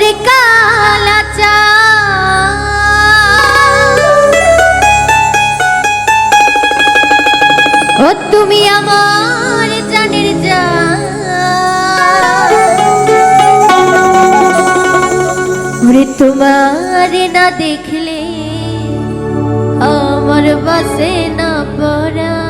ওরে কালাচা ও তুমি আমার জানের জান ওরে তোমার না দেখলে আমার বাসে না পড়া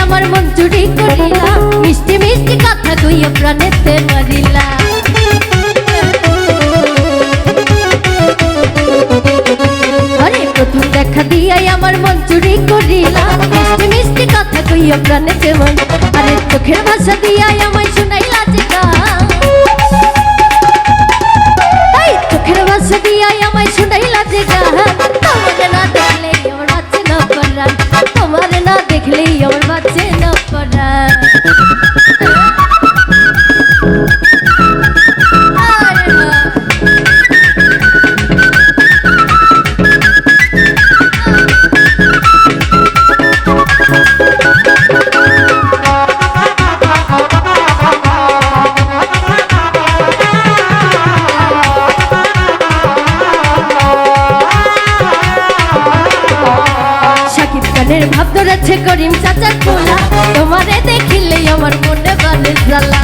আমার মন চুরি করিলা মিষ্টি মিষ্টি কথা কইয়া প্রাণেতে মারিলা আরে প্রথম দেখা দিয়াই আমার মন চুরি করিলা মিষ্টি মিষ্টি কথা কইয়া প্রাণেতে মারিলা আরে চোখের ভাষা দিয়াই আমায় শুনাইলা যে গান এই চোখের ভাষা দিয়াই আমায় শুনাইলা যে গান তোমার না দেখলেই আমার বাচ্চা না পড়ান তোমার না দেখলেই আমার বাচ্চা না পড়ান ভাব ধরেছে করিম চাচার পোলা তোমারে দেখিলে আমার মনে বাজে জ্বালা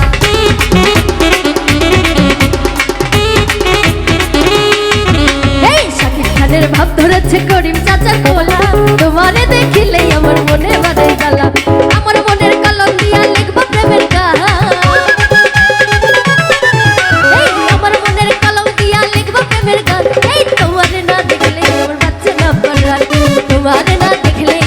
এই শাকিব খানের ভাব ধরেছে করিম চাচার পোলা তোমারে দেখিলে আমার মনে বাজে জ্বালা আমার মনের কলম দিয়া লিখব প্রেমের গান এই আমার মনের কলম দিয়া লিখব প্রেমের গান এই তোমারে না দেখলে আমার বাচ্চা না পড়া তোমারে না দেখলে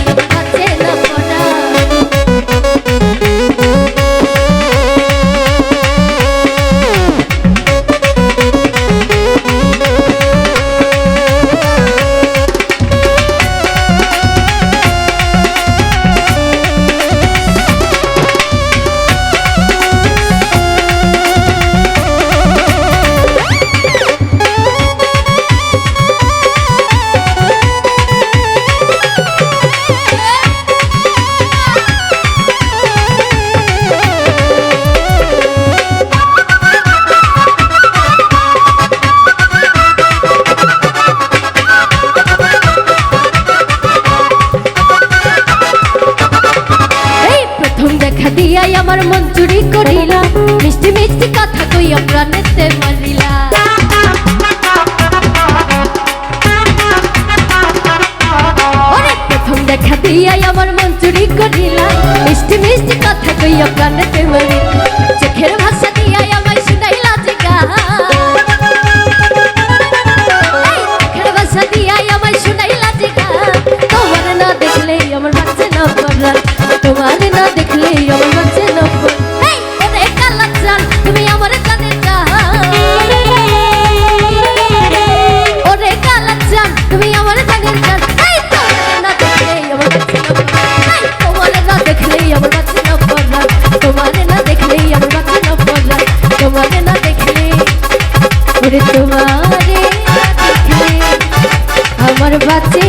দিয়াই আমার মন চুরি করিলা মিষ্টি মিষ্টি কথা কইয়া প্রাণেতে মারিলা প্রথম দেখা দিয়াই আমার মন চুরি করিলা মিষ্টি মিষ্টি কথা কইয়া প্রাণেতে মারিলা চোখের ভাষা দিয়াই আমায় শুনাইলা যে গান চোখের ভাষা দিয়াই আমায় শুনাইলা যে গান তোমার না দেখলেই আমার বাচ্চা না পড়া তোমার না দেখলেই আমার বাচ্চা না পড়া ওরে কালাচা তুমি আমার জানের জান ওরে কালাচা তুমি আমার জানের জান তোমার না দেখলেই আমার ওরে তোমারে দেখলে আমার বাঁচে